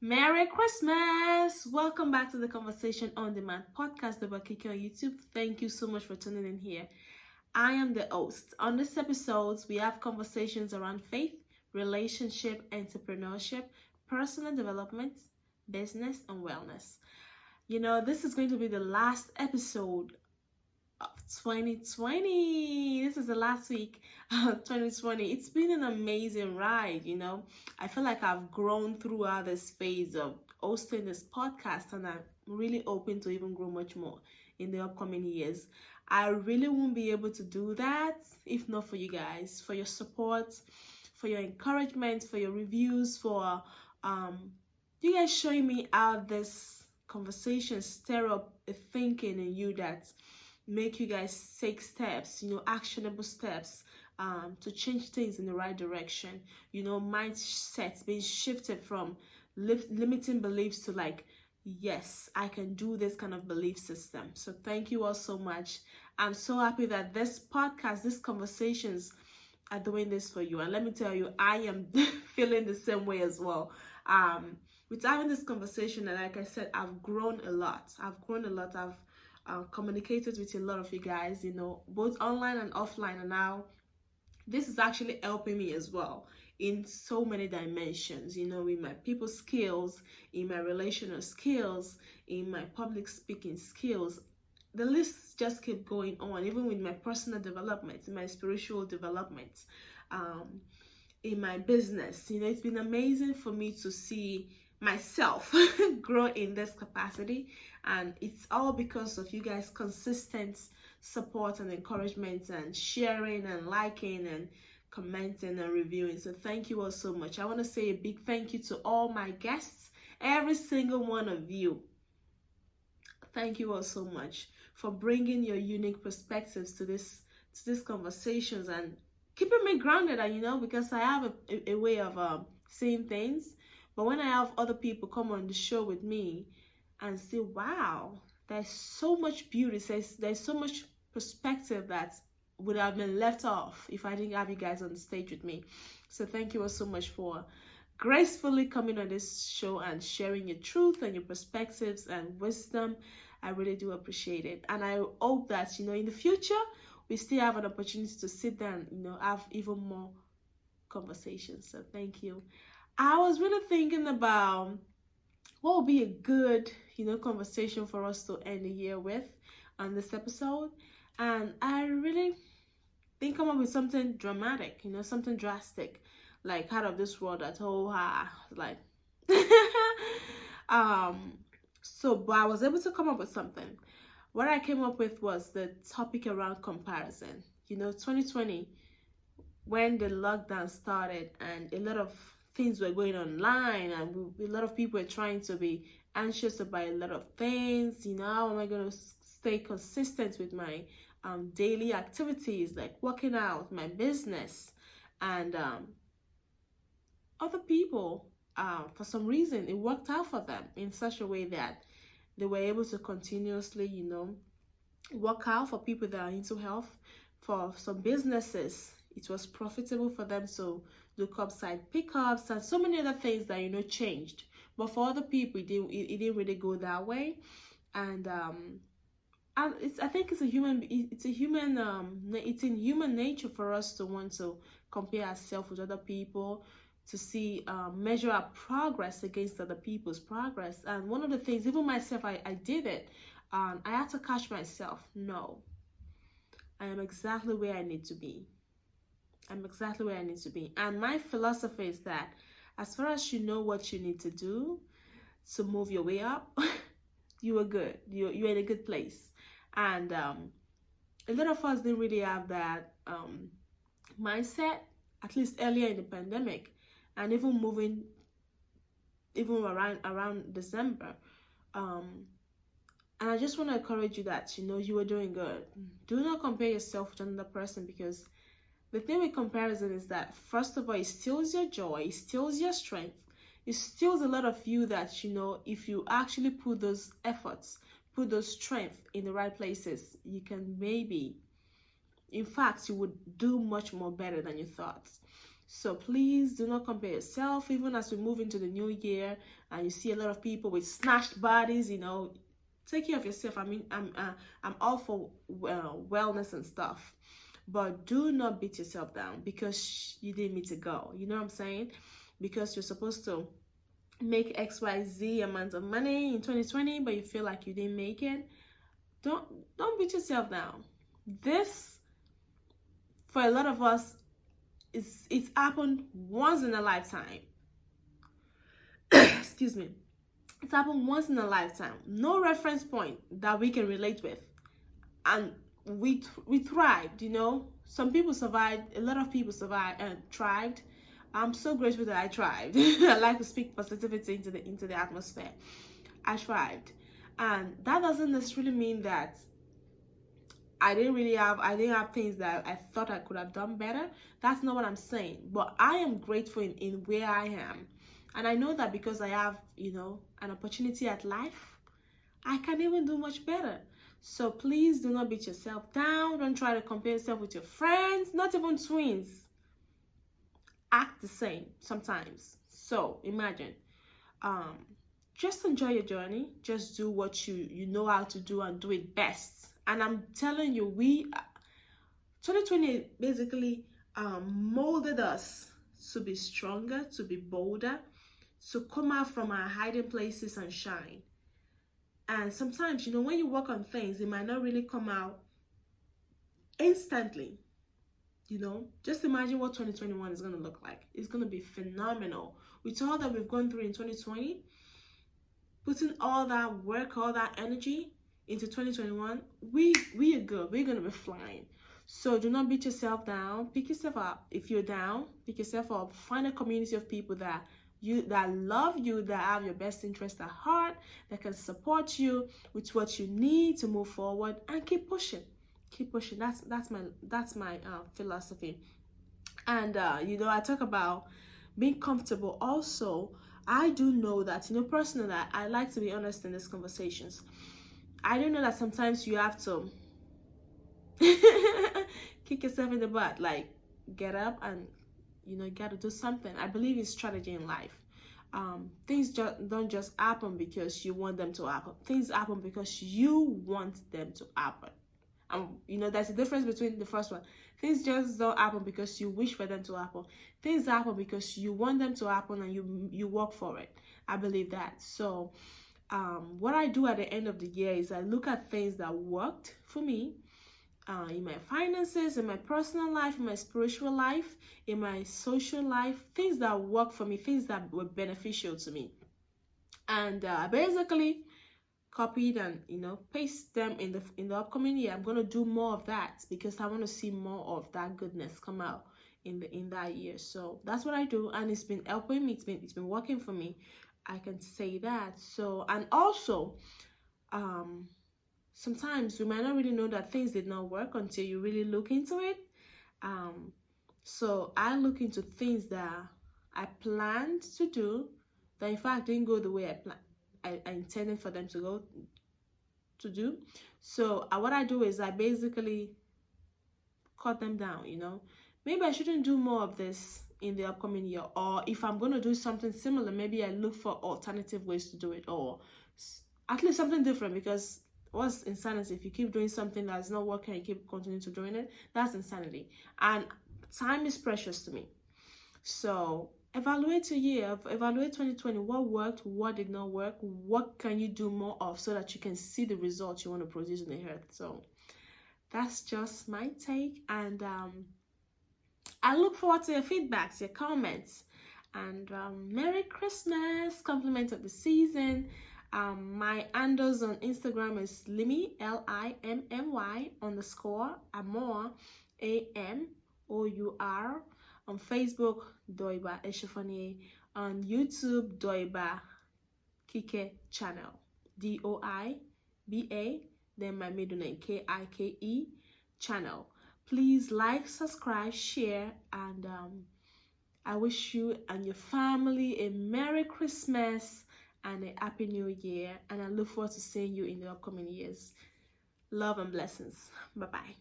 Merry Christmas! Welcome back to the Conversation on Demand podcast about Kiki on YouTube. Thank you so much for tuning in here. I am the host. On this episode, we have conversations around faith, relationship, entrepreneurship, personal development, business, and wellness. This is going to be the last episode of 2020. This is the last week of 2020. It's been an amazing ride. I feel like I've grown throughout this phase of hosting this podcast, and I'm really open to even grow much more in the upcoming years. I really won't be able to do that if not for you guys, for your support, for your encouragement, for your reviews, for you guys showing me how this conversation stir up a thinking in you that make you guys take steps, actionable steps to change things in the right direction. Mindsets being shifted from limiting beliefs to like, yes, I can do this kind of belief system. So thank you all so much. I'm so happy that this podcast, these conversations are doing this for you. And let me tell you, I am feeling the same way as well. With having this conversation, and like I said, I've grown a lot. I've communicated with a lot of you guys, both online and offline, and now this is actually helping me as well in so many dimensions, in my people skills, in my relational skills, in my public speaking skills. The list just keep going on, even with my personal development, in my spiritual development, in my business. It's been amazing for me to see myself grow in this capacity, and it's all because of you guys' consistent support and encouragement and sharing and liking and commenting and reviewing. So thank you all so much. I want to say a big thank you to all my guests, every single one of you. Thank you all so much for bringing your unique perspectives to these conversations and keeping me grounded. And because I have a way of seeing things. But when I have other people come on the show with me and say, wow, there's so much beauty, there's so much perspective that would have been left off if I didn't have you guys on the stage with me. So thank you all so much for gracefully coming on this show and sharing your truth and your perspectives and wisdom. I really do appreciate it. And I hope that, in the future, we still have an opportunity to sit down, have even more conversations. So thank you. I was really thinking about what would be a good, conversation for us to end the year with on this episode. And I really think come up with something dramatic, something drastic, like out of this world at all. Like, but I was able to come up with something. What I came up with was the topic around comparison. 2020, when the lockdown started and a lot of things were going online and a lot of people were trying to be anxious about a lot of things. How am I going to stay consistent with my daily activities, like working out, my business, and other people, for some reason, it worked out for them in such a way that they were able to continuously, work out. For people that are into health, for some businesses, it was profitable for them to do curbside pickups and so many other things that changed. But for other people, it didn't really go that way. And I think it's in human nature for us to want to compare ourselves with other people, to see measure our progress against other people's progress. And one of the things, even myself, I did it. I had to catch myself. No, I am exactly where I need to be. And my philosophy is that as far as you know what you need to do to move your way up, you are good. You're in a good place. And a lot of us didn't really have that mindset, at least earlier in the pandemic, and even moving around December. And I just want to encourage you that, you are doing good. Do not compare yourself with another person, because the thing with comparison is that, first of all, it steals your joy, it steals your strength, it steals a lot of you that, if you actually put those efforts, put those strength in the right places, you can maybe, in fact, you would do much more better than you thought. So please do not compare yourself, even as we move into the new year and you see a lot of people with snatched bodies, take care of yourself. I mean, I'm all for wellness and stuff, but do not beat yourself down because you didn't meet a goal. You know what I'm saying? Because you're supposed to make XYZ amount of money in 2020, but you feel like you didn't make it. Don't beat yourself down. This, for a lot of us, it's happened once in a lifetime. Excuse me. It's happened once in a lifetime. No reference point that we can relate with, and we thrived. Some people survived. A lot of people survived and thrived. I'm so grateful that I thrived. I like to speak positivity into the atmosphere. I thrived, and that doesn't necessarily mean that I didn't have things that I thought I could have done better. That's not what I'm saying. But I am grateful in where I am. And I know that because I have, an opportunity at life, I can even do much better. So please do not beat yourself down. Don't try to compare yourself with your friends, not even twins. Act the same sometimes. So imagine, just enjoy your journey. Just do what you know how to do and do it best. And I'm telling you, 2020 basically molded us to be stronger, to be bolder, to come out from our hiding places and shine. And sometimes, when you work on things, it might not really come out instantly. Just imagine what 2021 is going to look like. It's going to be phenomenal. With all that we've gone through in 2020, putting all that work, all that energy into 2021, we are good. We're going to be flying. So do not beat yourself down. Pick yourself up. If you're down, pick yourself up. Find a community of people that love you, that have your best interest at heart, that can support you with what you need to move forward, and keep pushing. Keep pushing. That's my philosophy. And I talk about being comfortable. Also, I do know that personally, I like to be honest in these conversations. I do know that sometimes you have to kick yourself in the butt, like get up and you got to do something. I believe in strategy in life. Things don't just happen because you want them to happen. Things happen because you want them to happen. There's a difference between the first one. Things just don't happen because you wish for them to happen. Things happen because you want them to happen and you work for it. I believe that. So what I do at the end of the year is I look at things that worked for me, in my finances, in my personal life, in my spiritual life, in my social life, things that work for me, things that were beneficial to me. And basically copied and paste them in the upcoming year. I'm going to do more of that because I want to see more of that goodness come out in that year. So that's what I do, and it's been helping me. It's been working for me. I can say that. So, and also sometimes we might not really know that things did not work until you really look into it. So I look into things that I planned to do that in fact didn't go the way I intended for them to do. So what I do is I basically cut them down. Maybe I shouldn't do more of this in the upcoming year, or if I'm going to do something similar, maybe I look for alternative ways to do it, or at least something different. Because what's insanity? If you keep doing something that's not working and you keep continuing to doing it, that's insanity. And time is precious to me. So evaluate your year, evaluate 2020. What worked, what did not work, what can you do more of so that you can see the results you want to produce in the earth. So that's just my take, and I look forward to your feedbacks, your comments, and Merry Christmas, compliment of the season. My handles on Instagram is Limmy, LIMMY _ Amour, AMOUR. On Facebook, Doiba Eshofanie. On YouTube, Doiba Kike channel, DOIBA, then my middle name, KIKE channel. Please like, subscribe, share, and I wish you and your family a Merry Christmas and a Happy New Year, and I look forward to seeing you in the upcoming years. Love and blessings. Bye-bye.